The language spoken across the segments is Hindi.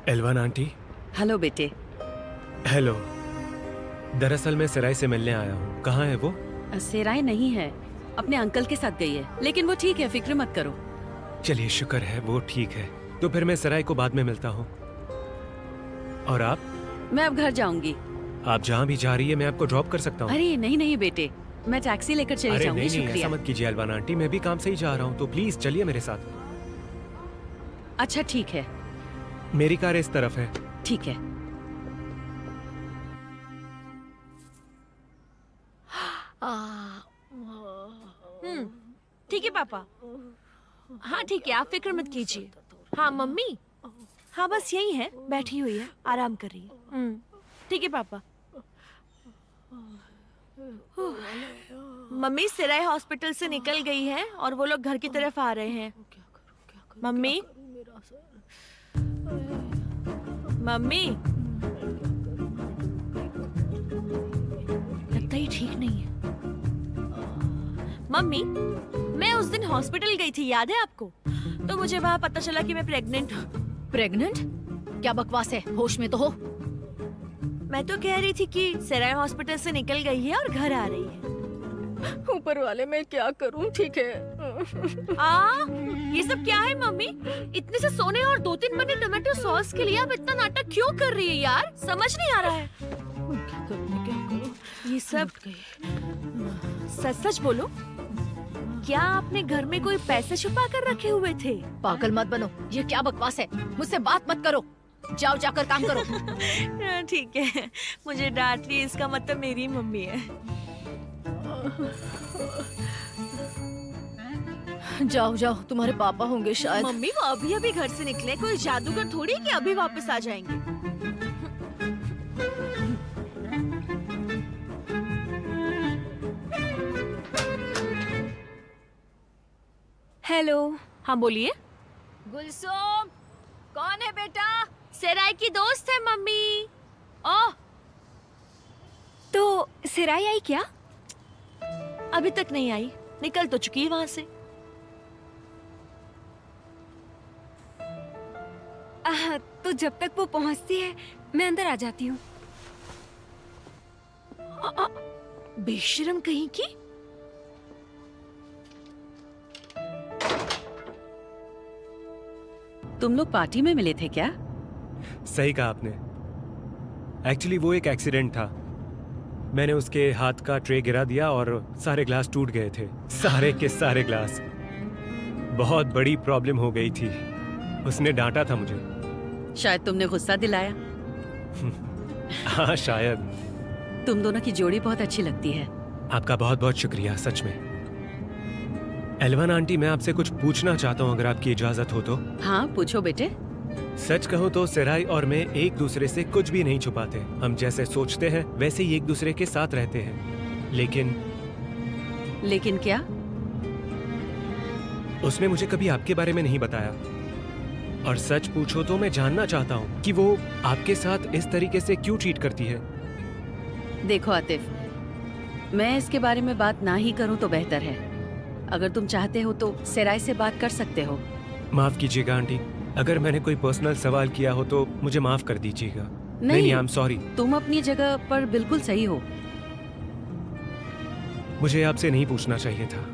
एलवान आंटी। हेलो बेटे। हेलो। दरअसल मैं सराय से मिलने आया हूँ। कहाँ है वो? सेराय नहीं है, अपने अंकल के साथ गई है, लेकिन वो ठीक है, फिक्र मत करो। चलिए शुक्र है वो ठीक है। तो फिर मैं सराय को बाद में मिलता हूँ। और आप? मैं अब घर जाऊंगी। आप जहाँ भी जा रही है मैं आपको ड्रॉप कर सकता हूँ। अरे नहीं नहीं बेटे, मैं टैक्सी लेकर चली अरे जाऊंगी। नहीं नहीं, ऐसा शुक्रिया। मत कीजिए एलवान आंटी, मैं भी काम से ही जा रहा हूँ, तो प्लीज चलिए मेरे साथ। अच्छा ठीक है। मेरी कार इस तरफ है। ठीक है। ठीक है पापा। हाँ ठीक है, आप फिक्र मत कीजिए। हाँ मम्मी, हाँ बस यही है, बैठी हुई है, आराम कर रही है। ठीक है पापा। मम्मी सिराय हॉस्पिटल से निकल गई है और वो लोग घर की तरफ आ रहे हैं। मम्मी, मम्मी, लगता ही ठीक नहीं है। मम्मी, मैं उस दिन हॉस्पिटल गई थी, याद है आपको? तो मुझे वहाँ पता चला कि मैं प्रेग्नेंट हूँ। प्रेग्नेंट? क्या बकवास है, होश में तो हो। मैं तो कह रही थी कि सराय हॉस्पिटल से निकल गई है और घर आ रही है। ऊपर वाले मैं क्या करूं, ठीक है। ये सब क्या है मम्मी? इतने से सोने और 2-3 बने टोमेटो सॉस के लिए आप इतना नाटक क्यों कर रही है यार? समझ नहीं आ रहा है। क्या करूं? ये सब सच सच बोलो, क्या आपने घर में कोई पैसे छुपा कर रखे हुए थे? पागल मत बनो, ये क्या बकवास है, मुझसे बात मत करो, जाओ जाकर काम करो। ठीक है, मुझे डांट रही, इसका मतलब मेरी मम्मी है। जाओ जाओ, तुम्हारे पापा होंगे शायद। मम्मी वो अभी अभी घर से निकले, कोई जादूगर थोड़ी है कि अभी वापस आ जाएंगे। हेलो। हाँ बोलिए। गुलसुम, कौन है बेटा? सराय की दोस्त है मम्मी। ओह, तो सिराई आई क्या? अभी तक नहीं आई, निकल तो चुकी है वहाँ से। तो जब तक वो पहुंचती है मैं अंदर आ जाती हूँ। बेशरम कहीं की। तुम लोग पार्टी में मिले थे क्या? सही कहा आपने। एक्चुअली वो एक एक्सीडेंट था। मैंने उसके हाथ का ट्रे गिरा दिया और सारे ग्लास टूट गए थे, सारे के सारे ग्लास। बहुत बड़ी प्रॉब्लम हो गई थी। उसने डांटा था मुझे। शायद तुमने गुस्सा दिलाया। हाँ शायद। तुम दोनों की जोड़ी बहुत अच्छी लगती है। आपका बहुत बहुत शुक्रिया, सच में। एलवान आंटी, मैं आपसे कुछ पूछना चाहता हूँ अगर आपकी इजाजत हो तो। हाँ पूछो बेटे। सच कहूँ तो सराय और मैं एक दूसरे से कुछ भी नहीं छुपाते। हम जैसे सोचते हैं वैसे ही एक दूसरे के साथ रहते हैं। लेकिन क्या? उसने मुझे कभी आपके बारे में नहीं बताया। और सच पूछो तो मैं जानना चाहता हूँ कि वो आपके साथ इस तरीके से क्यों ट्रीट करती है। देखो आतिफ, मैं इसके बारे में बात ना ही करूं तो बेहतर है। अगर तुम चाहते हो तो सराय से बात कर सकते हो। माफ कीजिएगा आंटी, अगर मैंने कोई पर्सनल सवाल किया हो तो मुझे माफ कर दीजिएगा। नहीं, आई एम सॉरी। तुम अपनी जगह पर बिल्कुल सही हो। मुझे आपसे नहीं पूछना चाहिए था।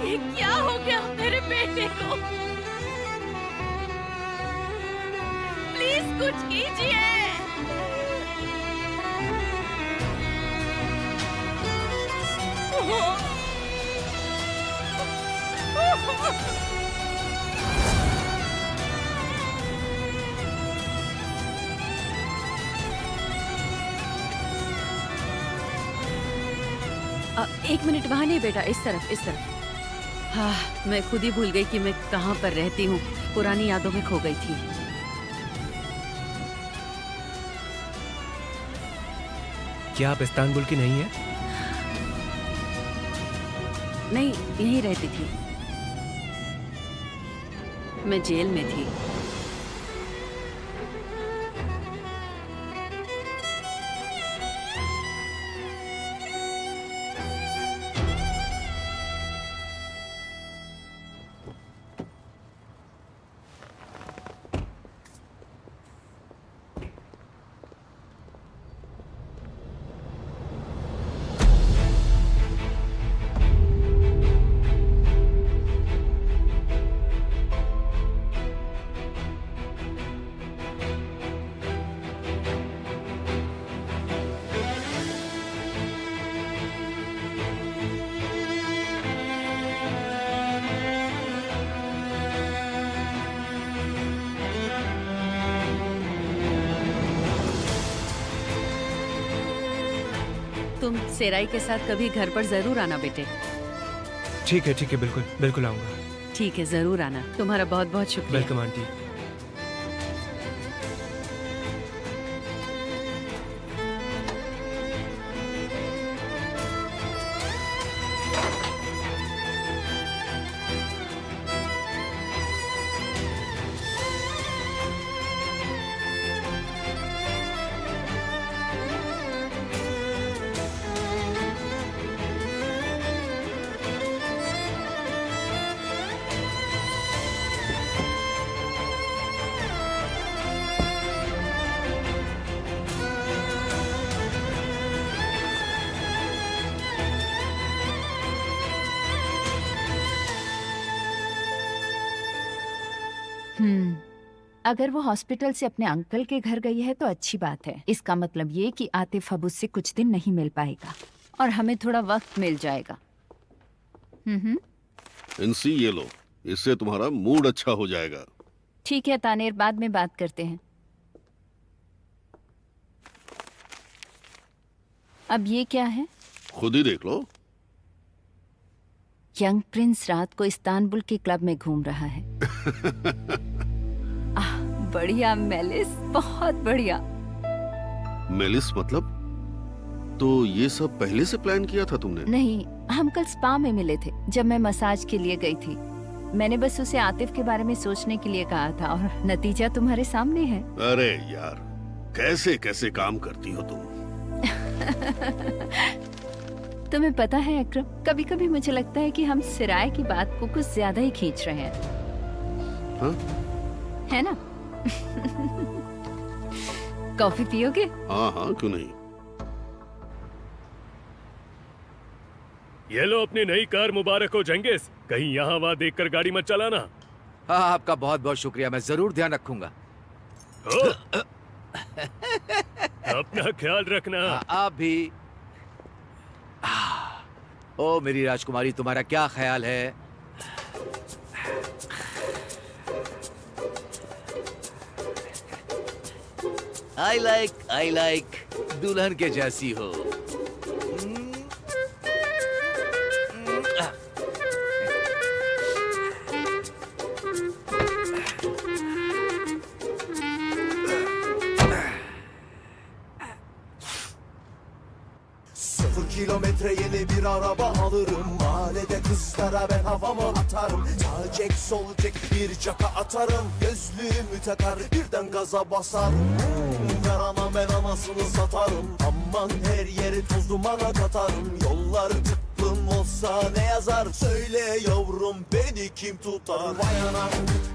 ये क्या हो गया मेरे बेटे को? प्लीज कुछ कीजिए। एक मिनट, वहां नहीं बेटा, इस तरफ, इस तरफ। हाँ, मैं खुद ही भूल गई कि मैं कहाँ पर रहती हूँ। पुरानी यादों में खो गई थी। क्या आप इस्तांबुल की नहीं है? नहीं, यहीं रहती थी। मैं जेल में थी। तुम सेराई के साथ कभी घर पर जरूर आना बेटे। ठीक है, बिल्कुल बिल्कुल आऊंगा। ठीक है, जरूर आना। तुम्हारा बहुत बहुत शुक्रिया। Welcome aunty. अगर वो हॉस्पिटल से अपने अंकल के घर गई है तो अच्छी बात है। इसका मतलब ये कि आतिफ अब उससे कुछ दिन नहीं मिल पाएगा और हमें थोड़ा वक्त मिल जाएगा। इंसी, ये लो, इससे तुम्हारा मूड अच्छा हो जाएगा। ठीक है तानेर, बाद में बात करते हैं। अब ये क्या है? खुद ही देख लो। यंग प्रिंस रात को इस्तांबुल के क्लब में घूम रहा है। बढ़िया मेलिस, बहुत बढ़िया। मेलिस मतलब? तो ये सब पहले से प्लान किया था तुमने? नहीं, हम कल स्पा में मिले थे जब मैं मसाज के लिए गई थी। मैंने बस उसे आतिफ के बारे में सोचने के लिए कहा था और नतीजा तुम्हारे सामने है। अरे यार, कैसे कैसे काम करती हो तुम। तुम्हें पता है अकरम, कभी कभी मुझे लगता है कि हम सिराय की बात को कुछ ज्यादा ही खींच रहे हैं। हाँ? है ना? कॉफी पियोगे? हाँ हाँ, क्यों नहीं। ये लो अपनी नई कार, मुबारक हो जंगिस। कहीं यहाँ वहाँ देखकर गाड़ी मत चलाना। हाँ, आपका बहुत बहुत शुक्रिया, मैं जरूर ध्यान रखूंगा। अपना ख्याल रखना। आप भी। ओ मेरी राजकुमारी, तुम्हारा क्या ख्याल है? आई लाइक दुल्हन के जैसी हो। Kilometre yeni bir araba alırım. Mahallede kızlara ben havamı atarım. Sağ çek sol çek bir çaka atarım. Gözlüğümü takar birden gaza basarım. Ver ana ben anasını satarım. Aman her yeri toz dumana katarım. Yollar tıklım olsa ne yazar? Söyle yavrum beni kim tutar? Vay anam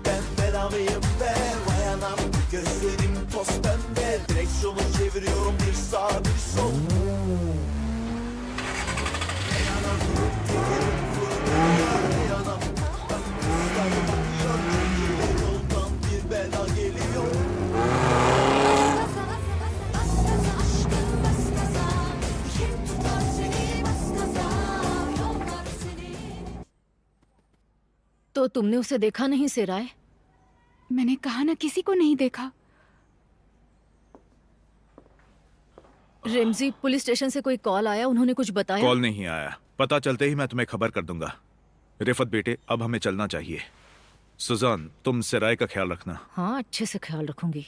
ben belamıyım be. Vay anam gözlerim toz pembe. Direksiyonu çeviriyorum bir sağ bir sol. Yoldan bir bela geliyor. तो तुमने उसे देखा नहीं सिराय? मैंने कहा ना, किसी को नहीं देखा। रिमजी, पुलिस स्टेशन से कोई कॉल आया? उन्होंने कुछ बताया? कॉल नहीं आया। पता चलते ही मैं तुम्हें खबर कर दूंगा। रिफत बेटे, अब हमें चलना चाहिए। सुजान, तुम सिराय का ख्याल रखना। हाँ, अच्छे से ख्याल रखूंगी।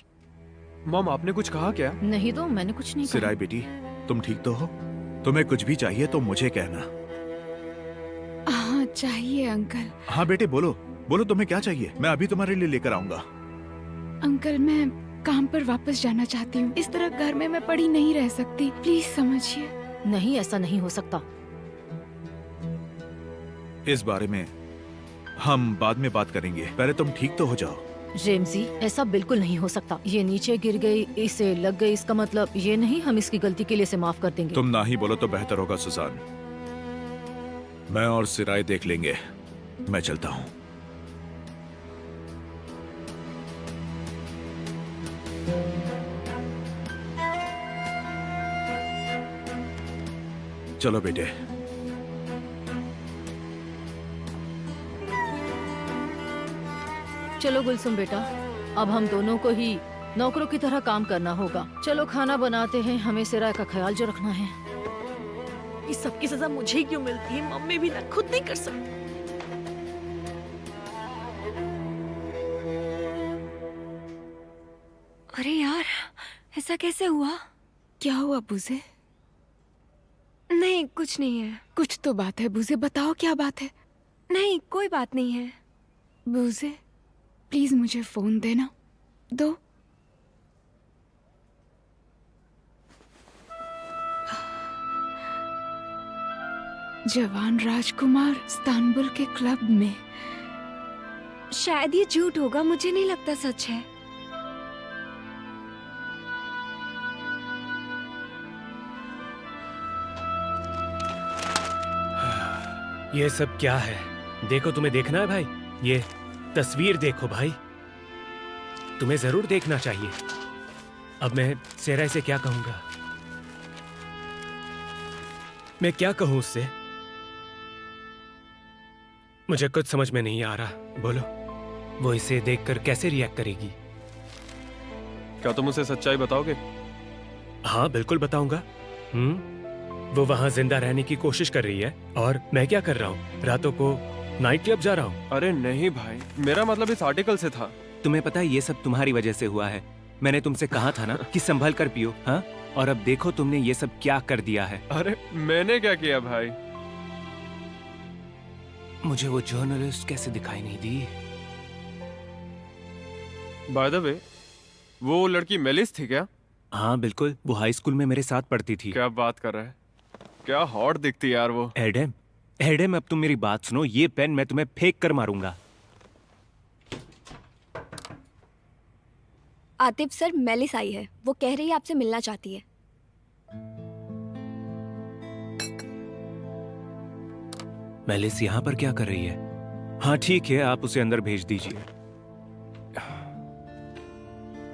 मॉम, आपने कुछ कहा क्या? नहीं तो मैंने कुछ नहीं कहा। सिराय बेटी, तुम ठीक तो हो? तुम्हें कुछ भी चाहिए तो मुझे कहना। हाँ चाहिए अंकल। हाँ बेटे, बोलो बोलो, तुम्हें क्या चाहिए? मैं अभी तुम्हारे लिए लेकर आऊंगा। अंकल, मैं काम पर वापस जाना चाहती हूँ। इस तरह घर में मैं पड़ी नहीं रह सकती, प्लीज समझिए। नहीं, ऐसा नहीं हो सकता। इस बारे में हम बाद में बात करेंगे, पहले तुम ठीक तो हो जाओ। रेमजी, ऐसा बिल्कुल नहीं हो सकता। ये नीचे गिर गई, इसे लग गई, इसका मतलब ये नहीं हम इसकी गलती के लिए इसे माफ कर देंगे। तुम ना ही बोलो तो बेहतर होगा सुजान। मैं और सिराय देख लेंगे। मैं चलता हूँ। चलो बेटे। चलो गुलसुम बेटा, अब हम दोनों को ही नौकरों की तरह काम करना होगा। चलो खाना बनाते हैं, हमें सिराय का ख्याल जो रखना है। इस सब की सजा मुझे क्यों मिलती है? मम्मी भी ना खुद नहीं कर सकती। अरे यार, ऐसा कैसे हुआ? क्या हुआ बुज़े? नहीं, कुछ नहीं है। कुछ तो बात है बुज़े, बताओ क्या बात है। नहीं, कोई बात नहीं है। बुज़े, प्लीज मुझे फोन देना। दो। जवान राजकुमार इस्तांबुल के क्लब में। शायद ये झूठ होगा, मुझे नहीं लगता सच है। ये सब क्या है? देखो, तुम्हें देखना है भाई। ये तस्वीर देखो भाई, तुम्हें जरूर देखना चाहिए। अब मैं सेराय से क्या कहूंगा? मैं क्या कहूं उससे? मुझे कुछ समझ में नहीं आ रहा। बोलो, वो इसे देखकर कैसे रिएक्ट करेगी? क्या तुम उसे सच्चाई बताओगे? हाँ, बिल्कुल बताऊंगा। वो वहां जिंदा रहने की कोशिश कर रही है और मैं क्या कर रहा हूँ? रातों को नाइट क्लब जा रहा हूँ। अरे नहीं भाई, मेरा मतलब इस आर्टिकल से था। तुम्हें पता है ये सब तुम्हारी वजह से हुआ है। मैंने तुमसे कहा था ना कि संभल कर पियो। हाँ, और अब देखो तुमने ये सब क्या कर दिया है। अरे मैंने क्या किया भाई? मुझे वो जर्नलिस्ट कैसे दिखाई नहीं दी? बाय द वे, वो लड़की मेलिस थी क्या? हाँ बिल्कुल, वो हाई स्कूल में मेरे साथ पढ़ती थी। क्या बात कर रहा है? क्या हॉट दिखती यार वो। एडम, एडम, अब तुम मेरी बात सुनो। ये पेन मैं तुम्हें फेंक कर मारूंगा। आतिफ सर, मेलिस आई है। वो कह रही है आपसे मिलना चाहती है। मेलिस यहाँ पर क्या कर रही है? हाँ ठीक है, आप उसे अंदर भेज दीजिए।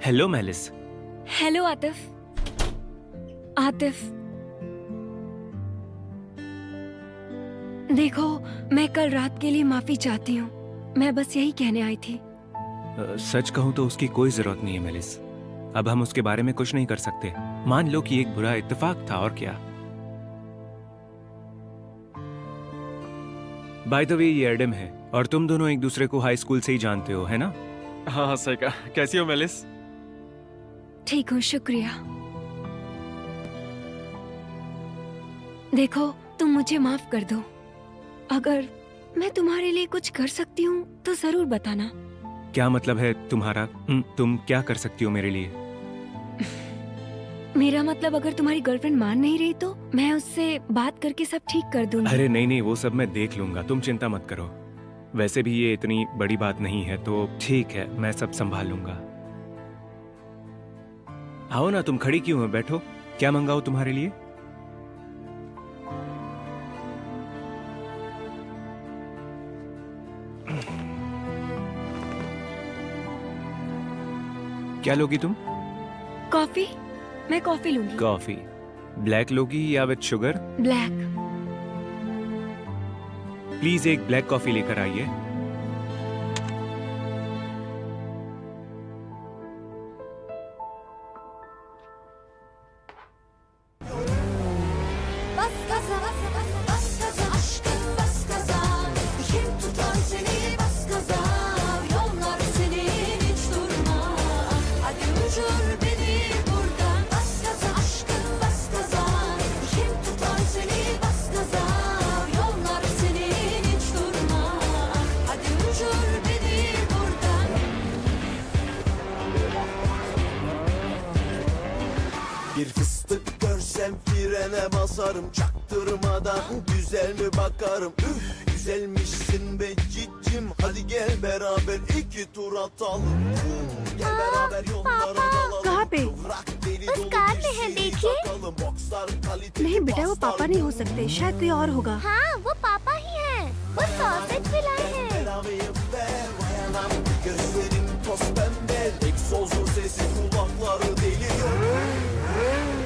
Hello malice. Hello Atif. Atif, देखो, मैं कल रात के लिए माफी चाहती हूँ। मैं बस यही कहने आई थी। सच कहूं तो उसकी कोई जरूरत नहीं है मेलिस। अब हम उसके बारे में कुछ नहीं कर सकते। मान लो कि एक बुरा इत्तेफाक था, और क्या। बाय द वे, ये एडम है और तुम दोनों एक दूसरे को हाई स्कूल से ही जानते हो, है ना? हाँ सही कहा। कैसी हो मेलिस? ठीक हूँ, शुक्रिया। देखो, तुम मुझे माफ कर दो। अगर मैं तुम्हारे लिए कुछ कर सकती हूँ तो जरूर बताना। क्या मतलब है तुम्हारा? तुम क्या कर सकती हो मेरे लिए? मेरा मतलब, अगर तुम्हारी गर्लफ्रेंड मान नहीं रही तो मैं उससे बात करके सब ठीक कर दूंगी। अरे नहीं नहीं, वो सब मैं देख लूंगा, तुम चिंता मत करो। वैसे भी ये इतनी बड़ी बात नहीं है, तो ठीक है, मैं सब संभाल लूंगा। आओ ना, तुम खड़ी क्यों हो? बैठो। क्या मंगाओ तुम्हारे लिए? क्या लोगी तुम? कॉफी? मैं कॉफी लूंगी। कॉफी ब्लैक लोगी या विद शुगर? ब्लैक। प्लीज एक ब्लैक कॉफी लेकर आइए। Artık görsem frene basarım çaktırmadan güzel mi bakarım. Üf güzelmişsin be cicim, hadi gel beraber iki tur atalım. Gel beraber yollara dalalım. कहाँ पे? Bırak deli उस dolu कार bir में है, şeyi देखिए। takalım. Boxlar kaliteli नहीं बेटा, वो paslar पापा नहीं हो सकते, शायद कोई और होगा। हाँ वो पापा ही हैं। वो सॉसेज भी लाए हैं। Belamıyım ver vay anam. Gözlerin toz pembe, egzozun sesi kulakları deliyor.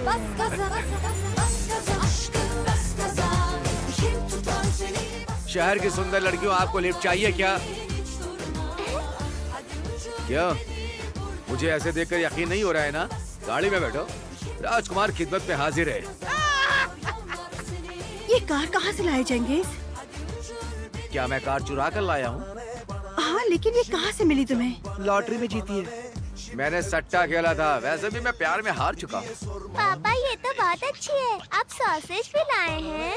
बस gaza, bas gaza aşkım, bas gaza. Kim tutar seni? शहर की सुंदर लड़कियों, आपको लिफ्ट चाहिए क्या? क्या? मुझे ऐसे देखकर यकीन नहीं हो रहा है ना? गाड़ी में बैठो, राजकुमार खिदमत पे हाजिर है। ये कार कहाँ से लाए जाएंगे? क्या मैं कार चुरा कर लाया हूँ? हाँ लेकिन ये कहाँ से मिली तुम्हें? लॉटरी में जीती है। मैंने सट्टा खेला था, वैसे भी मैं प्यार में हार चुका हूँ। पापा ये तो बात अच्छी है, आप सॉसेज भी लाए हैं।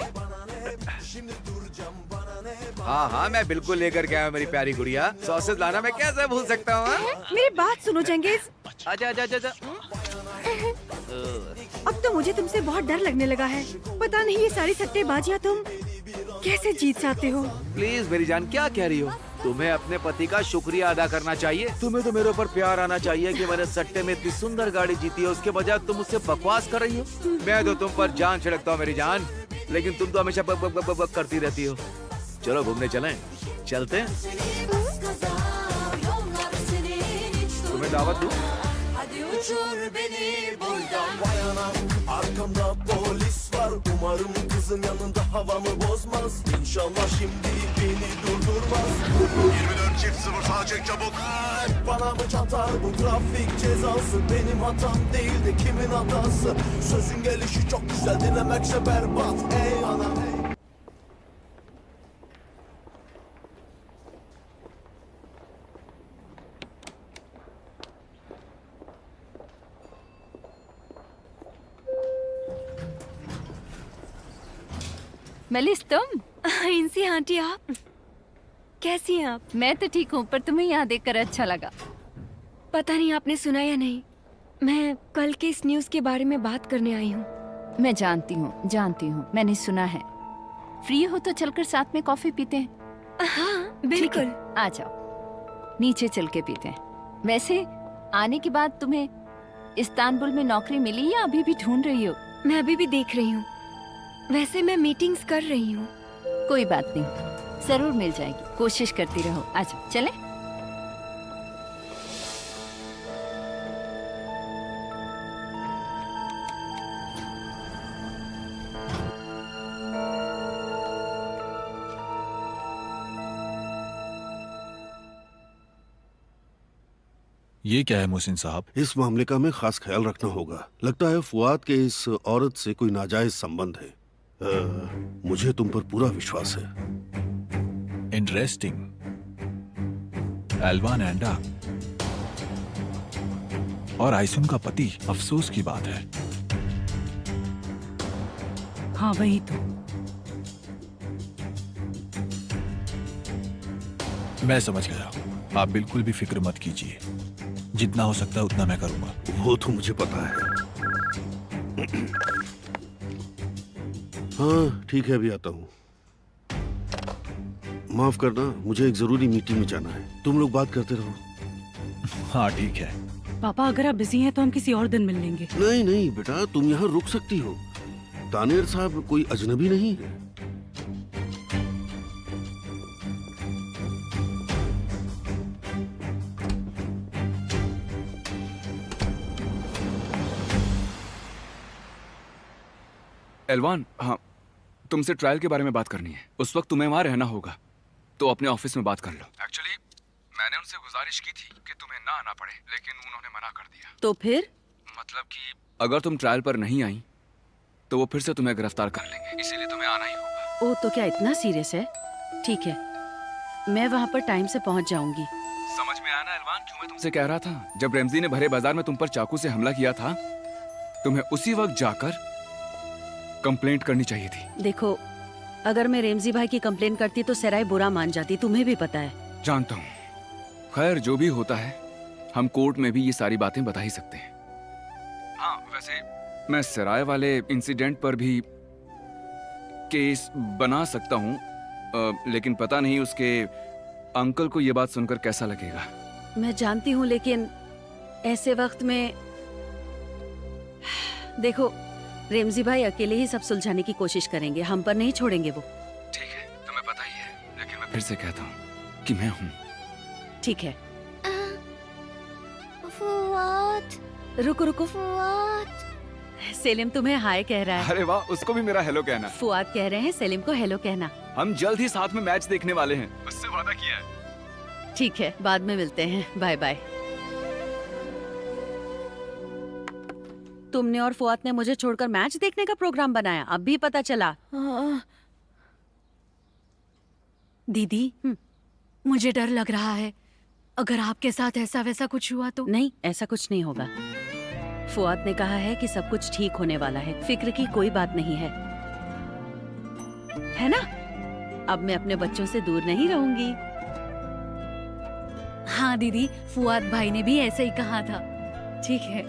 हाँ हाँ, मैं बिल्कुल लेकर के आया मेरी प्यारी गुड़िया। सॉसेज लाना मैं कैसे भूल सकता हूँ? हाँ? मेरी बात सुनो चंगेज, आजा आजा आजा आजा। अब तो मुझे तुमसे बहुत डर लगने लगा है। पता नहीं ये सारी सट्टेबाजियाँ तुम कैसे जीत जाते हो? प्लीज मेरी जान, क्या कह रही हो? तुम्हें अपने पति का शुक्रिया अदा करना चाहिए। तुम्हें तो मेरे ऊपर प्यार आना चाहिए कि मैंने सट्टे में इतनी सुंदर गाड़ी जीती है, उसके बजाय तुम मुझसे बकवास कर रही हो। मैं तो तुम पर जान छिड़कता हूँ मेरी जान, लेकिन तुम तो हमेशा बक बक बक बक करती रहती हो। चलो घूमने चलें? चलते हैं? तुम्हें दावत दूं? Vay anam, arkamda polis var. Umarım kızın yanında havamı bozmaz. İnşallah şimdi beni durdurmaz. 24.0 sağa çek çabuk. Bana mı çatar bu trafik cezası? Benim hatam değil de kimin hatası? Sözün gelişi çok güzel, dinlemekse berbat. Ey anam ey. Malice तुम? इनसी आंटी आप कैसी हैं आप? मैं तो ठीक हूँ, पर तुम्हें यहाँ देखकर अच्छा लगा। पता नहीं आपने सुना या नहीं, मैं कल के इस न्यूज़ के बारे में बात करने आई हूँ। मैं जानती हूँ, मैंने सुना है। फ्री हो तो चलकर साथ में कॉफी पीते हैं। हाँ ठीक बिल्कुल। है, आ जाओ, नीचे चल के पीते हैं। वैसे आने के बाद तुम्हें इस्तांबुल में नौकरी मिली या अभी भी ढूंढ रही हो? मैं अभी भी देख रही हूँ, वैसे मैं मीटिंग्स कर रही हूँ। कोई बात नहीं, जरूर मिल जाएगी, कोशिश करती रहो। आ जाओ, चले? ये क्या है मोहसिन साहब? इस मामले का हमें खास ख्याल रखना होगा। लगता है फुआद के इस औरत से कोई नाजायज संबंध है। मुझे तुम पर पूरा विश्वास है। इंटरेस्टिंग। एल्वान एंडा और आइसुन का पति, अफसोस की बात है। हाँ वही तो। मैं समझ गया, आप बिल्कुल भी फिक्र मत कीजिए। जितना हो सकता है उतना मैं करूंगा। वो तो मुझे पता है। हाँ ठीक है, अभी आता हूँ। माफ करना, मुझे एक जरूरी मीटिंग में जाना है। तुम लोग बात करते रहो। हाँ ठीक है। पापा अगर आप बिजी हैं तो हम किसी और दिन मिल लेंगे। नहीं नहीं बेटा, तुम यहाँ रुक सकती हो। तानेर साहब कोई अजनबी नहीं है। एलवान, हाँ, तुमसे ट्रायल के बारे में बात करनी है। उस वक्त तुम्हें वहाँ रहना होगा, तो अपने ऑफिस में बात कर लो। एक्चुअली मैंने उनसे गुजारिश की थी कि तुम्हें ना आना पड़े, लेकिन उन्होंने मना कर दिया। तो फिर? मतलब कि अगर तुम ट्रायल पर नहीं आई तो वो फिर से तुम्हें गिरफ्तार कर लेंगे, इसीलिए तुम्हें आना ही होगा। ओ तो क्या इतना सीरियस है? ठीक है, मैं वहाँ पर टाइम से पहुँच जाऊंगी। समझ में आया ना एलवान, क्यों मैं तुमसे कह रहा था जब रेमजी ने भरे बाजार में तुम पर चाकू से हमला किया था, तुम्हें उसी वक्त जाकर कंप्लेंट करनी चाहिए थी। देखो, अगर मैं रेमजी भाई की कंप्लेन करती तो सराय बुरा मान जाती, तुम्हें भी पता है। जानता हूँ, खैर जो भी होता है हम कोर्ट में भी ये सारी बातें बता ही सकते हैं। हाँ वैसे मैं सराय वाले इंसिडेंट पर भी केस बना सकता हूँ, लेकिन पता नहीं उसके अंकल को ये बात सुनकर कैसा लगेगा। मैं जानती हूँ, लेकिन ऐसे वक्त में देखो, रेमजी भाई अकेले ही सब सुलझाने की कोशिश करेंगे, हम पर नहीं छोड़ेंगे वो। ठीक है, तुम्हें पता ही है, लेकिन मैं फिर से कहता हूँ कि मैं हूँ। ठीक है, फुआद, रुको रुको। फुआद। सेलिम तुम्हें हाय कह रहा है। अरे वाह, उसको भी मेरा हेलो कहना। फुआद कह रहे हैं सेलिम को हेलो कहना। हम जल्द ही साथ में मैच देखने वाले हैं, उससे वादा किया है। ठीक है, बाद में मिलते हैं, बाय बाय। तुमने और फुआद ने मुझे छोड़कर मैच देखने का प्रोग्राम बनाया, अब भी पता चला। दीदी, मुझे डर लग रहा है, अगर आपके साथ ऐसा वैसा कुछ हुआ तो। नहीं, ऐसा कुछ नहीं होगा। फुआद ने कहा है कि सब कुछ ठीक होने वाला है, फिक्र की कोई बात नहीं है ना? अब मैं अपने बच्चों से दूर नहीं रहूंगी। हाँ दीदी, फुआद भाई ने भी ऐसे ही कहा था। ठीक है।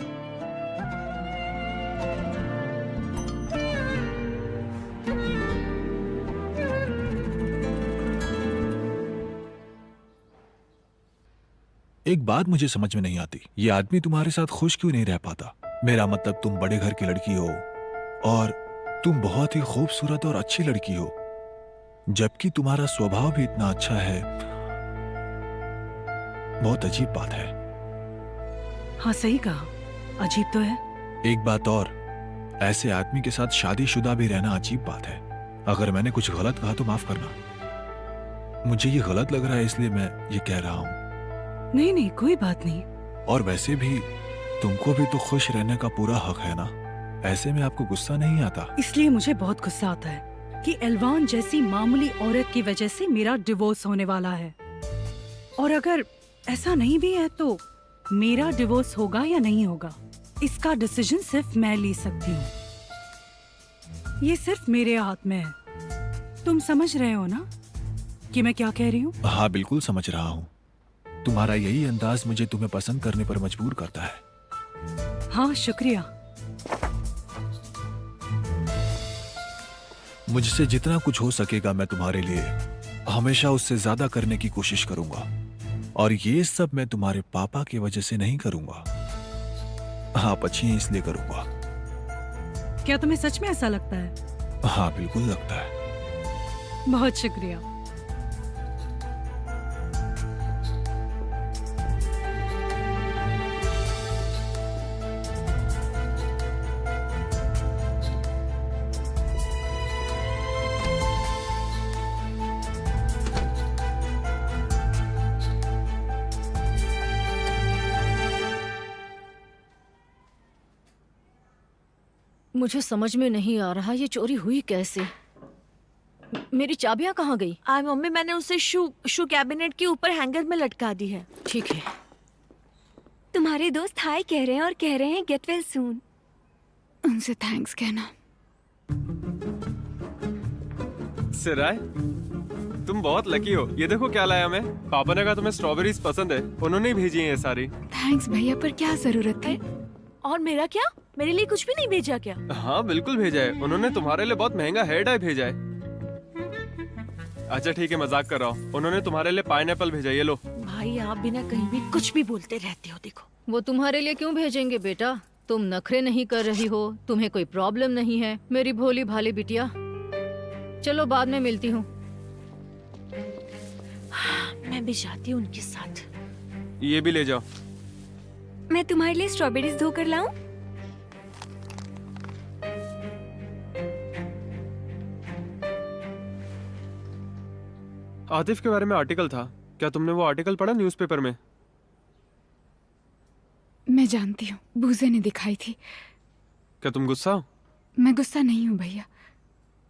एक बात मुझे समझ में नहीं आती, ये आदमी तुम्हारे साथ खुश क्यों नहीं रह पाता? मेरा मतलब तुम बड़े घर की लड़की हो और तुम बहुत ही खूबसूरत और अच्छी लड़की हो, जबकि तुम्हारा स्वभाव भी इतना अच्छा है। बहुत अजीब बात है। हाँ सही कहा, अजीब तो है। एक बात और, ऐसे आदमी के साथ शादीशुदा भी रहना अजीब बात है। अगर मैंने कुछ गलत कहा तो माफ करना, मुझे ये गलत लग रहा है इसलिए मैं ये कह रहा हूँ। नहीं नहीं, कोई बात नहीं। और वैसे भी तुमको भी तो खुश रहने का पूरा हक है ना, ऐसे में आपको गुस्सा नहीं आता? इसलिए मुझे बहुत गुस्सा आता है कि एल्वान जैसी मामूली औरत की वजह से मेरा डिवोर्स होने वाला है, और अगर ऐसा नहीं भी है तो मेरा डिवोर्स होगा या नहीं होगा, इसका डिसीजन सिर्फ मैं ले सकती हूँ। ये सिर्फ मेरे हाथ में है। तुम समझ रहे हो ना कि मैं क्या कह रही हूँ? हाँ बिल्कुल समझ रहा हूँ। तुम्हारा यही अंदाज मुझे तुम्हें पसंद करने पर मजबूर करता है। हाँ शुक्रिया। मुझसे जितना कुछ हो सकेगा मैं तुम्हारे लिए हमेशा उससे ज्यादा करने की कोशिश करूंगा, और ये सब मैं तुम्हारे पापा की वजह से नहीं करूंगा। आप अच्छी हैं इसलिए करूंगा। क्या तुम्हें सच में ऐसा लगता है? हाँ बिल्कुल लगता है। बहुत शुक्रिया। मुझे समझ में नहीं आ रहा ये चोरी हुई कैसे। मेरी चाबियां कहाँ गई? मम्मी, मैंने उसे शू कैबिनेट के ऊपर हैंगर में लटका दी है। ठीक है। तुम्हारे दोस्त हाय कह रहे हैं और कह रहे हैं गेट वेल सून। उनसे थैंक्स कहना। सिराय, तुम बहुत लकी हो। ये देखो क्या लाया मैं। पापा ने कहा तुम्हें स्ट्रॉबेरीज पसंद है, उन्होंने ही भेजी है ये सारी। थैंक्स भैया, पर क्या जरूरत है? और मेरा क्या? मेरे लिए कुछ भी नहीं भेजा क्या? हाँ बिल्कुल भेजा है, उन्होंने तुम्हारे लिए बहुत महंगा हेयर डाई भेजा है। अच्छा ठीक है, मजाक कर रहा हूँ। उन्होंने तुम्हारे लिए पाइनएप्पल भेजा, ये लो। भाई आप बिना कहीं भी कुछ भी बोलते रहते हो। देखो, वो तुम्हारे लिए क्यों भेजेंगे बेटा? तुम नखरे नहीं कर रही हो, तुम्हें कोई प्रॉब्लम नहीं है, मेरी भोली भाली बिटिया। चलो बाद में मिलती हूँ। मैं भी जाती हूँ उनके साथ। ये भी ले जाओ। मैं तुम्हारे लिए स्ट्रॉबेरीज धोकर लाऊं? आतिफ के बारे में आर्टिकल था, क्या तुमने वो आर्टिकल पढ़ा न्यूज़पेपर में? मैं जानती हूँ, बूजे ने दिखाई थी। क्या तुम गुस्सा हो? मैं गुस्सा नहीं हूँ भैया,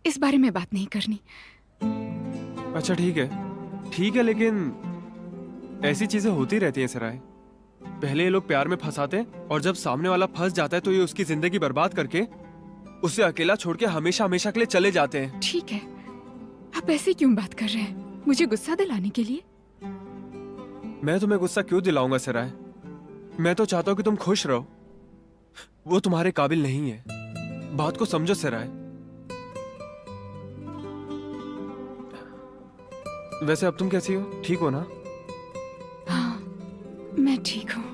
इस बारे में बात नहीं करनी। अच्छा ठीक है, लेकिन ऐसी चीजें होती रहती हैं सराय। पहले ये लोग प्यार में फंसाते हैं, और जब सामने वाला फंस जाता है तो ये उसकी जिंदगी बर्बाद करके उसे अकेला छोड़ के हमेशा हमेशा के लिए चले जाते हैं। ठीक है, आप ऐसे क्यों बात कर रहे हैं? मुझे गुस्सा दिलाने के लिए? मैं तुम्हें गुस्सा क्यों दिलाऊंगा सराय? मैं तो चाहता हूँ कि तुम खुश रहो। वो तुम्हारे काबिल नहीं है। बात को समझो सराय। वैसे अब तुम कैसी हो? ठीक हो ना? हाँ, मैं ठीक हूँ।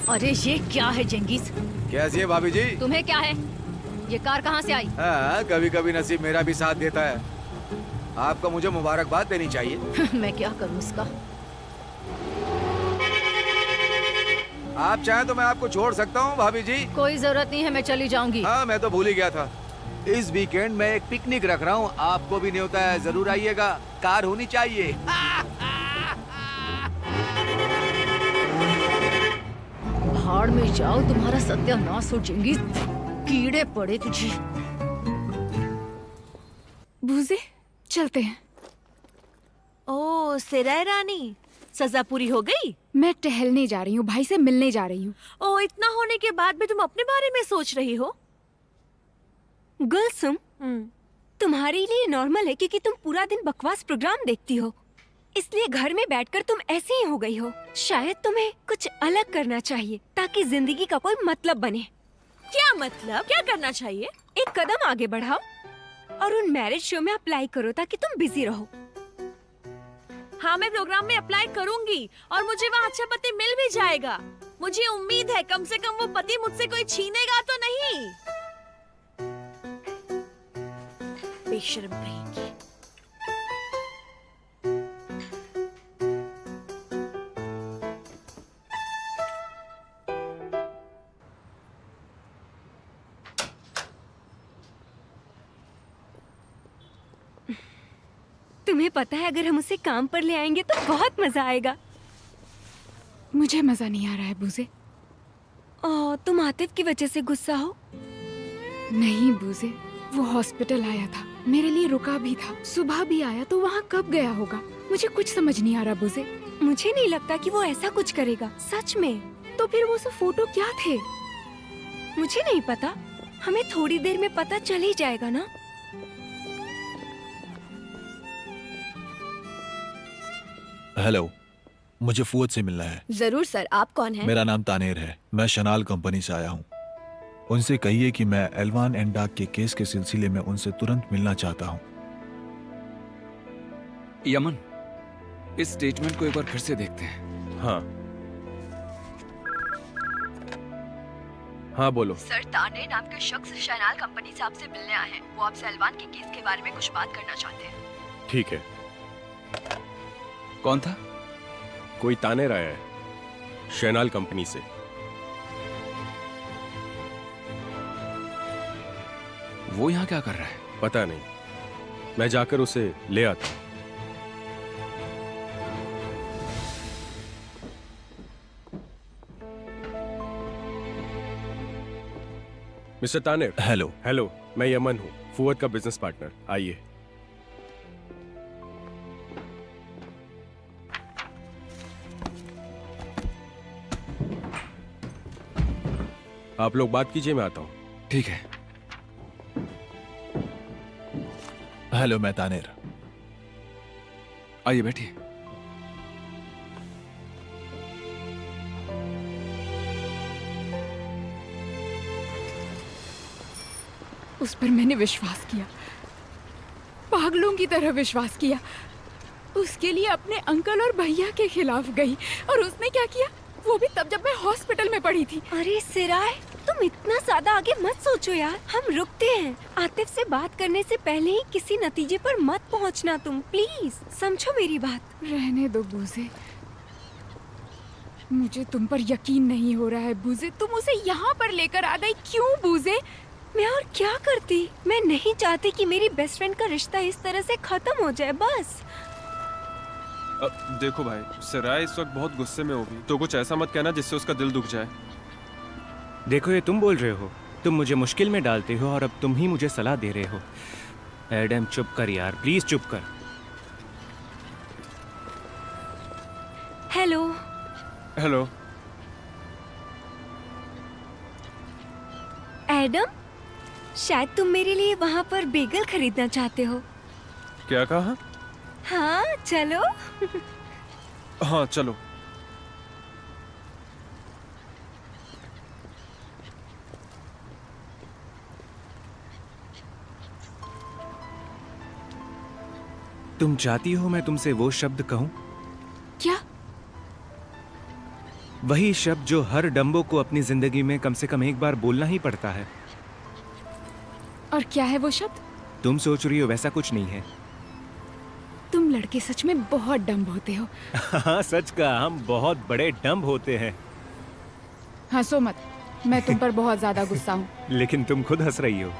अरे ये क्या है जेंगिस? कैसी है भाभी जी? तुम्हें क्या है? ये कार कहाँ से आई? हाँ, कभी कभी नसीब मेरा भी साथ देता है। आपको मुझे मुबारकबाद देनी चाहिए। मैं क्या करूँ इसका? आप चाहें तो मैं आपको छोड़ सकता हूँ भाभी जी। कोई जरूरत नहीं है, मैं चली जाऊंगी। हाँ, मैं तो भूल ही गया था। इस वीकेंड मैं एक पिकनिक रख रहा हूँ, आपको भी न्योता है, जरूर आइएगा। कार होनी चाहिए। भाड़ में जाओ, तुम्हारा सत्यानाश हो जेंगिस। कीड़े पड़े तुझे। बूजे, चलते हैं। ओ सिराय रानी, सजा पूरी हो गई? मैं टहलने जा रही हूँ, भाई से मिलने जा रही हूँ। ओ, इतना होने के बाद भी तुम अपने बारे में सोच रही हो? गुलसुम, तुम्हारे लिए नॉर्मल है क्योंकि तुम पूरा दिन बकवास प्रोग्राम देखती हो, इसलिए घर में बैठकर तुम ऐसे ही हो गई हो। शायद तुम्हें कुछ अलग करना चाहिए ताकि जिंदगी का कोई मतलब बने। क्या मतलब? क्या करना चाहिए? एक कदम आगे बढ़ाओ और उन मैरिज शो में अप्लाई करो ताकि तुम बिजी रहो। हाँ, मैं प्रोग्राम में अप्लाई करूंगी और मुझे वहाँ अच्छा पति मिल भी जाएगा। मुझे उम्मीद है कम से कम वो पति मुझसे कोई छीनेगा तो नहीं। बेशर्म कहेंगे। तुम्हें पता है अगर हम उसे काम पर ले आएंगे तो बहुत मजा आएगा। मुझे मजा नहीं आ रहा है बूजे। तुम आतिफ की वजह से गुस्सा हो? नहीं बूजे, वो हॉस्पिटल आया था, मेरे लिए रुका भी था, सुबह भी आया, तो वहाँ कब गया होगा? मुझे कुछ समझ नहीं आ रहा बूजे। मुझे नहीं लगता कि वो ऐसा कुछ करेगा, सच में। तो फिर वो सब फोटो क्या थे? मुझे नहीं पता, हमें थोड़ी देर में पता चल ही जाएगा ना। हेलो, मुझे फुआद से मिलना है। जरूर सर, आप कौन हैं? मेरा नाम तानेर है, मैं शनाल कंपनी से आया हूँ। उनसे कहिए कि मैं एलवान एंड डाक के केस के सिलसिले में उनसे तुरंत मिलना चाहता हूँ। यमन, इस स्टेटमेंट को एक बार फिर से देखते हैं। हाँ बोलो। सर, तानेर नाम के शख्स शनाल कंपनी से आपसे मिलने आए हैं। वो आपसे एलवान के केस के बारे में कुछ बात करना चाहते हैं। ठीक है। कौन था? कोई तानेर आया है, शैनाल कंपनी से। वो यहाँ क्या कर रहा है? पता नहीं, मैं जाकर उसे ले आता हूँ। मिस्टर तानेर। हेलो। हेलो, मैं यमन हूँ, फुआद का बिजनेस पार्टनर। आइए। आप लोग बात कीजिए, मैं आता हूँ। ठीक है। हेलो, मैं तानेर। आइए बैठिए। उस पर मैंने विश्वास किया, पागलों की तरह विश्वास किया। उसके लिए अपने अंकल और भैया के खिलाफ गई, और उसने क्या किया? वो भी तब जब मैं हॉस्पिटल में पड़ी थी। अरे सिराय, तुम इतना ज्यादा आगे मत सोचो यार, हम रुकते हैं। आतिफ से बात करने से पहले ही किसी नतीजे पर मत पहुंचना तुम, प्लीज समझो मेरी बात। रहने दो बूजे, मुझे तुम पर यकीन नहीं हो रहा है बूजे। तुम उसे यहाँ पर लेकर आ गई, क्यों बूजे? मैं और क्या करती? मैं नहीं चाहती कि मेरी बेस्ट फ्रेंड का रिश्ता इस तरह से खत्म हो जाए, बस। देखो भाई, सिराय इस वक्त बहुत गुस्से में होगी, तो कुछ ऐसा मत कहना जिससे उसका दिल दुख जाए। देखो, ये तुम बोल रहे हो, तुम मुझे मुश्किल में डालते हो और अब तुम ही मुझे सलाह दे रहे हो। एडम चुप कर यार, प्लीज चुप कर। हेलो। हेलो। एडम, शायद तुम मेरे लिए वहाँ पर बेगल खरीदना चाहते हो। क्या कहा? हाँ चलो। हाँ चलो। तुम चाहती हो मैं तुमसे वो शब्द कहूं? क्या? वही शब्द जो हर डम्बो को अपनी जिंदगी में कम से कम एक बार बोलना ही पड़ता है। और क्या है वो शब्द? तुम सोच रही हो वैसा कुछ नहीं है। तुम लड़के सच में बहुत डम्ब होते हो। हाँ सच का, हम बहुत बड़े डम्ब होते हैं। हंसो मत, मैं तुम पर बहुत ज्यादा गुस्सा हूँ। लेकिन तुम खुद हंस रही हो।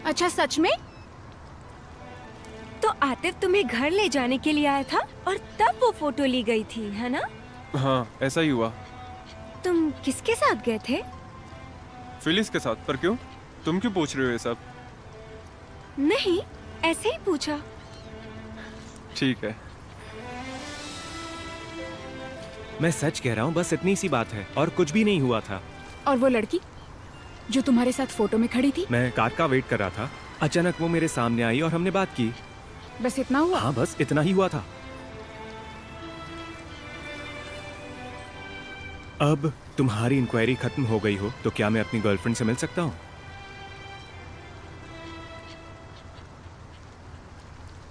अच्छा सच में? तो आतिफ तुम्हें घर ले जाने के लिए आया था और तब वो फोटो ली गई थी, है ना? हाँ ऐसा ही हुआ। तुम किसके साथ गए थे? फिलिस के साथ। पर क्यों? तुम क्यों पूछ रहे हो ये सब? नहीं, ऐसे ही पूछा। ठीक है। मैं सच कह रहा हूँ, बस इतनी सी बात है और कुछ भी नहीं हुआ था। और वो लड़की जो तुम्हारे साथ फोटो में खड़ी थी? मैं कार का वेट कर रहा था, अचानक वो मेरे सामने आई और हमने बात की। बस इतना हुआ? हाँ बस इतना ही हुआ था। अब तुम्हारी इंक्वायरी खत्म हो गई हो तो क्या मैं अपनी गर्लफ्रेंड से मिल सकता हूँ?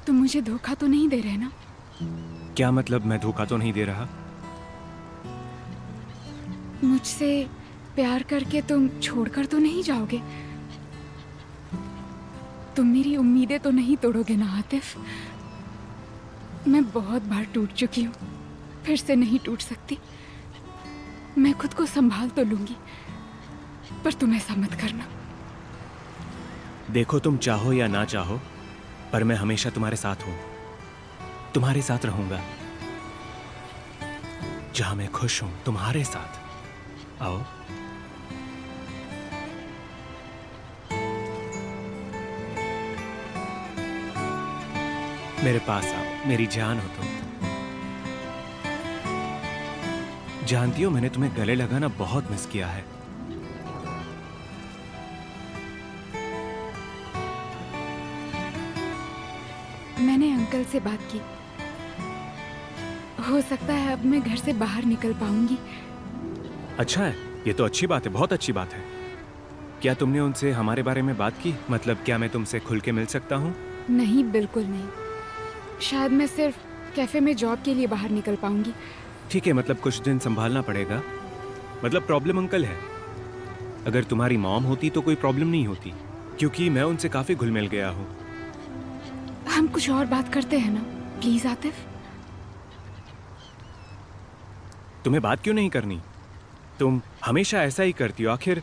तुम मुझे धोखा तो नहीं दे रहे ना? क्या मतलब मैं धोखा तो नहीं दे रहा? मुझसे प्यार करके तुम छोड़कर तो नहीं जाओगे? तुम मेरी उम्मीदें तो नहीं तोड़ोगे ना आतिफ? मैं बहुत बार टूट चुकी हूँ, फिर से नहीं टूट सकती। मैं खुद को संभाल तो लूंगी, पर तुम ऐसा मत करना। देखो तुम चाहो या ना चाहो, पर मैं हमेशा तुम्हारे साथ हूं, तुम्हारे साथ रहूंगा। जहां मैं खुश हूं तुम्हारे साथ। आओ। मेरे पास आओ, मेरी जान हो तुम। जानती हो मैंने तुम्हें गले लगाना बहुत मिस किया है। मैंने अंकल से बात की, हो सकता है अब मैं घर से बाहर निकल पाऊंगी। अच्छा है, ये तो अच्छी बात है, बहुत अच्छी बात है। क्या तुमने उनसे हमारे बारे में बात की? मतलब क्या मैं तुमसे खुल के मिल सकता हूँ? नहीं, बिल्कुल नहीं। शायद मैं सिर्फ कैफे में जॉब के लिए बाहर निकल पाऊंगी। ठीक है, मतलब कुछ दिन संभालना पड़ेगा। मतलब प्रॉब्लम अंकल है। अगर तुम्हारी मॉम होती तो कोई प्रॉब्लम नहीं होती, क्योंकि मैं उनसे काफी घुल मिल गया हूँ। हम कुछ और बात करते हैं ना, प्लीज आतिफ। तुम्हें बात क्यों नहीं करनी? तुम हमेशा ऐसा ही करती हो। आखिर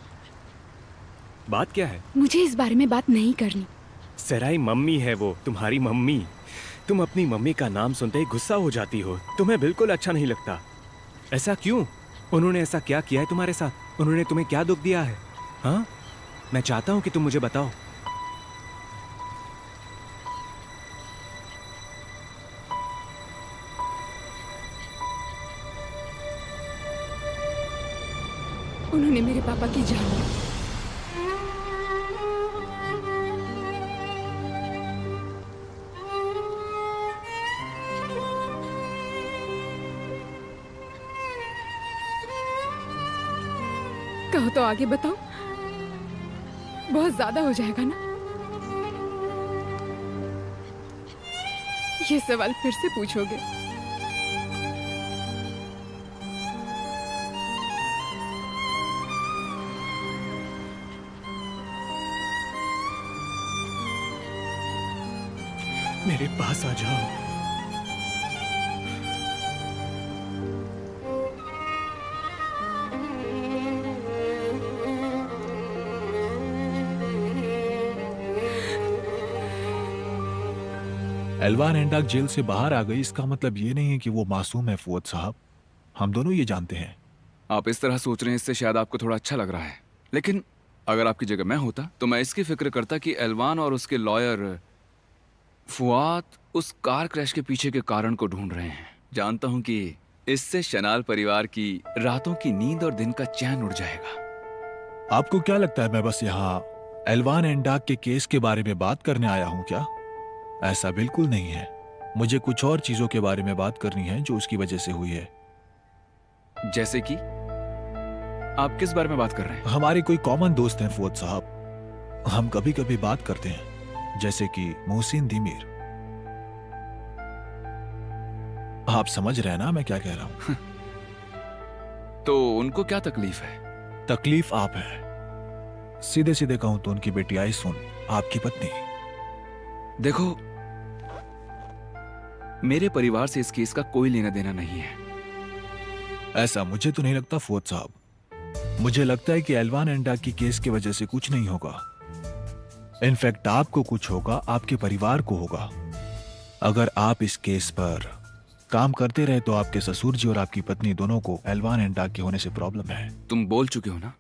बात क्या है? मुझे इस बारे में बात नहीं करनी। सराई मम्मी है वो, तुम्हारी मम्मी। तुम अपनी मम्मी का नाम सुनते ही गुस्सा हो जाती हो। तुम्हें बिल्कुल अच्छा नहीं लगता। ऐसा क्यों? उन्होंने ऐसा क्या किया है तुम्हारे साथ? उन्होंने तुम्हें क्या दुख दिया है? हाँ, मैं चाहता हूं कि तुम मुझे बताओ। उन्होंने मेरे पापा की जान ली। कहो तो आगे बताओ, बहुत ज्यादा हो जाएगा ना? ये सवाल फिर से पूछोगे? मेरे पास आ जाओ। एल्वान एंडाक जेल से बाहर आ गई, इसका मतलब ये नहीं है कि वो मासूम है फुआद साहब। हम दोनों ये जानते हैं। आप इस तरह सोच रहे हैं, इससे शायद आपको थोड़ा अच्छा लग रहा है, लेकिन अगर आपकी जगह मैं होता तो मैं इसकी फिक्र करता कि एल्वान और उसके लॉयर फुआद उस कार क्रैश के पीछे के कारण को ढूंढ रहे हैं। जानता हूं कि इससे शनाल परिवार की रातों की नींद और दिन का चैन उड़ जाएगा। आपको क्या लगता है मैं बस यहाँ एलवान एंड डाक के केस के बारे में बात करने आया हूँ क्या? ऐसा बिल्कुल नहीं है। मुझे कुछ और चीजों के बारे में बात करनी है जो उसकी वजह से हुई है। जैसे कि आप किस बारे में बात कर रहे हैं? हमारे कोई कॉमन दोस्त हैं फुआद साहब, हम कभी कभी बात करते हैं, जैसे कि मोहसिन दिमीर। आप समझ रहे हैं ना मैं क्या कह रहा हूं? तो उनको क्या तकलीफ है? तकलीफ आप है। सीधे सीधे कहूं तो उनकी बेटी आइसुन, आपकी पत्नी। देखो, मेरे परिवार से इस केस का कोई लेना देना नहीं है। ऐसा मुझे तो नहीं लगता फुआद साहब। मुझे लगता है कि एलवान एंड डाक की केस की वजह से कुछ नहीं होगा। इनफैक्ट आपको कुछ होगा, आपके परिवार को होगा। अगर आप इस केस पर काम करते रहे तो आपके ससुर जी और आपकी पत्नी दोनों को एलवान एंड डाक के होने से प्रॉब्लम है। तुम बोल चुके हो ना,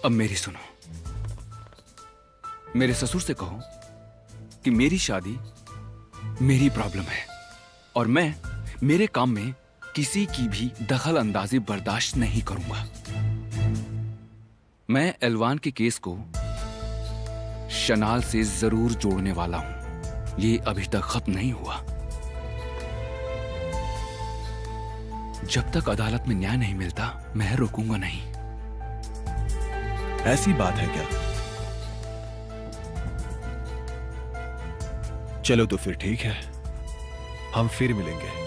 अब मेरी सुनो। मेरे ससुर से कहो कि मेरी शादी मेरी प्रॉब्लम है और मैं मेरे काम में किसी की भी दखल अंदाजी बर्दाश्त नहीं करूंगा। मैं एलवान के केस को शनाल से जरूर जोड़ने वाला हूं। ये अभी तक खत्म नहीं हुआ। जब तक अदालत में न्याय नहीं मिलता मैं रुकूंगा नहीं। ऐसी बात है क्या? चलो तो फिर ठीक है, हम फिर मिलेंगे।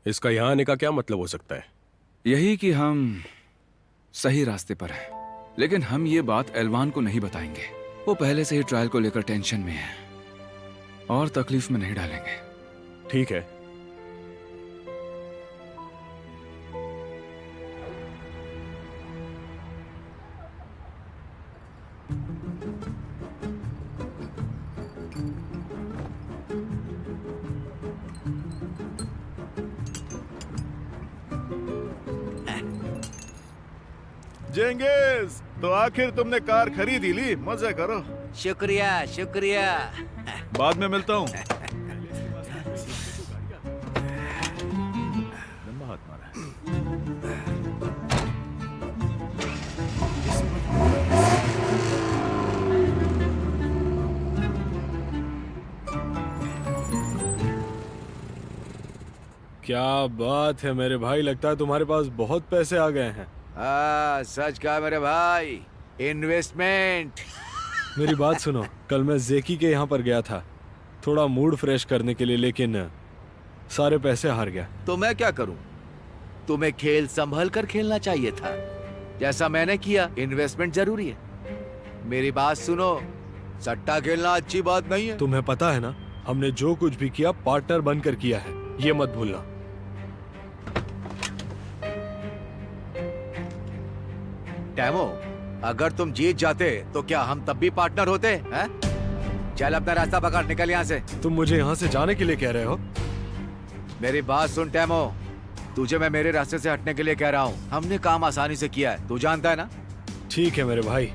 इसका यहाँ आने का क्या मतलब हो सकता है? यही कि हम सही रास्ते पर हैं, लेकिन हम ये बात एलवान को नहीं बताएंगे। वो पहले से ही ट्रायल को लेकर टेंशन में है और तकलीफ में नहीं डालेंगे। ठीक है। जेंगिस, तो आखिर तुमने कार खरीद ही ली। मजे करो। शुक्रिया शुक्रिया। बाद में मिलता हूँ। क्या बात है मेरे भाई, लगता है तुम्हारे पास बहुत पैसे आ गए हैं। सच कहा मेरे भाई, इन्वेस्टमेंट। मेरी बात सुनो, कल मैं जेकी के यहाँ पर गया था थोड़ा मूड फ्रेश करने के लिए, लेकिन सारे पैसे हार गया। तो मैं क्या करूं? तुम्हें खेल संभल कर खेलना चाहिए था, जैसा मैंने किया। इन्वेस्टमेंट जरूरी है। मेरी बात सुनो, सट्टा खेलना अच्छी बात नहीं है। तुम्हें पता है ना, हमने जो कुछ भी किया पार्टनर बनकर किया है, ये मत भूलना। टैमो, अगर तुम जीत जाते तो क्या हम तब भी पार्टनर होते हैं? चल अपना रास्ता पकड़, निकल यहाँ से। तुम मुझे यहाँ से जाने के लिए कह रहे हो? मेरी बात सुन टैमो, तुझे मैं मेरे रास्ते से हटने के लिए कह रहा हूँ। हमने काम आसानी से किया है, तू जानता है ना। ठीक है मेरे भाई,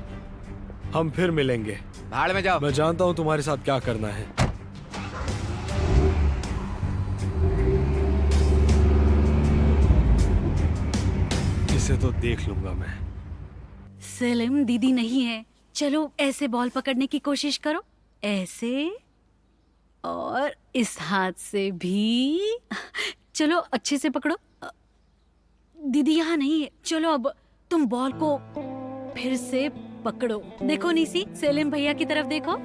हम फिर मिलेंगे। भाड़ में जाओ। मैं जानता हूँ तुम्हारे साथ क्या करना है। इसे तो देख लूंगा मैं। सेलिम, दीदी नहीं है। चलो ऐसे बॉल पकड़ने की कोशिश करो, ऐसे, और इस हाथ से भी। चलो अच्छे से पकड़ो। दीदी यहाँ नहीं है। चलो अब तुम बॉल को फिर से पकड़ो। देखो नीसी, सेलिम भैया की तरफ देखो।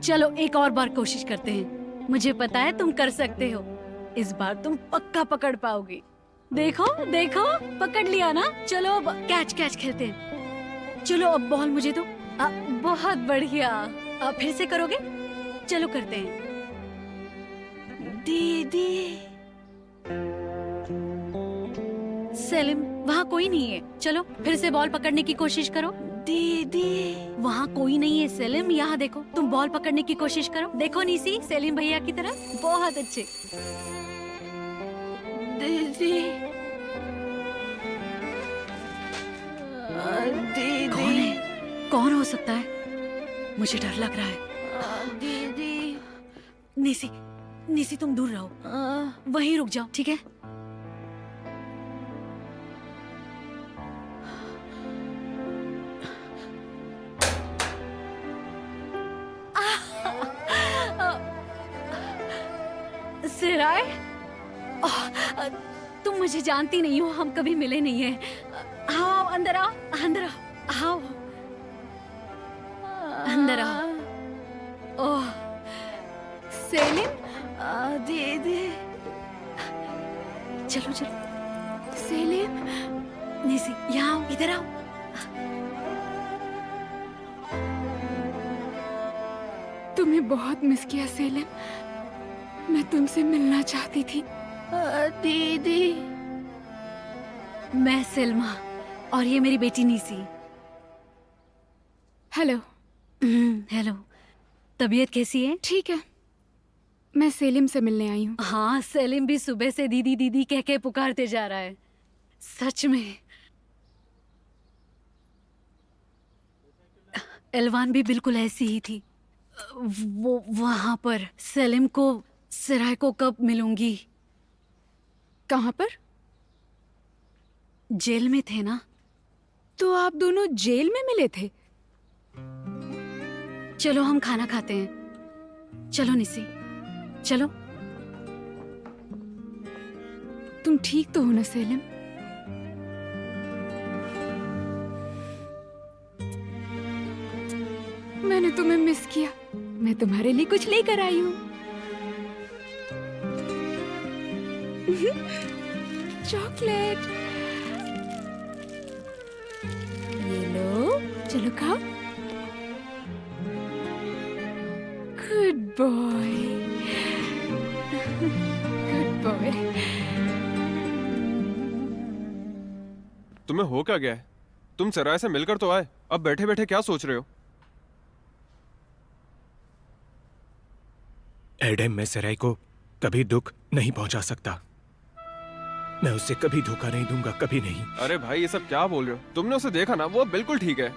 चलो एक और बार कोशिश करते हैं। मुझे पता है तुम कर सकते हो। इस बार तुम पक्का पकड़ पाओगी। देखो देखो, पकड़ लिया ना। चलो अब कैच कैच खेलते हैं। चलो अब बॉल मुझे दो। बहुत बढ़िया। फिर से करोगे? चलो करते हैं। दीदी। सेलिम, वहाँ कोई नहीं है। चलो फिर से बॉल पकड़ने की कोशिश करो। दीदी, वहाँ कोई नहीं है सेलिम, यहाँ देखो। तुम बॉल पकड़ने की कोशिश करो। देखो नीसी, सेलिम भैया की तरफ। बहुत अच्छे। दीदी, दीदी। कौन है? कौन हो सकता है? मुझे डर लग रहा है। दीदी। निसी, निसी तुम दूर रहो, वहीं रुक जाओ, ठीक है? सिराय, तुम मुझे जानती नहीं हो, हम कभी मिले नहीं हैं। आओ अंदर आओ, अंदर आओ, आओ अंदर आओ। ओह सेलिम, दीदी, चलो चलो। सेलिम, निसी यहाँ आओ, इधर आओ। तुम्हें बहुत मिस किया सेलिम, मैं तुमसे मिलना चाहती थी। दीदी, मैं सिल्मा और ये मेरी बेटी निसी। हेलो। हेलो, तबीयत कैसी है? ठीक है, मैं सेलिम से मिलने आई हूँ। हाँ, सेलिम भी सुबह से दीदी दीदी कह के पुकारते जा रहा है। सच में एलवान भी बिल्कुल ऐसी ही थी। वो वहां पर सेलिम को सिराय को कब मिलूंगी? कहाँ पर? जेल में थे ना। तो आप दोनों जेल में मिले थे? चलो हम खाना खाते हैं। चलो निसी, चलो। तुम ठीक तो हो ना सेलिम? मैंने तुम्हें मिस किया। मैं तुम्हारे लिए कुछ लेकर आई हूँ। चॉकलेट। ये लो, चलो खाओ। Good boy, good boy. तुम्हें हो क्या गया है? तुम सिराय से मिलकर तो आए, अब बैठे बैठे क्या सोच रहे हो? एडम, मैं सिराय को कभी दुख नहीं पहुंचा सकता। मैं उससे कभी धोखा नहीं दूंगा, कभी नहीं। अरे भाई, ये सब क्या बोल रहे हो? तुमने उसे देखा ना, वो बिल्कुल ठीक है।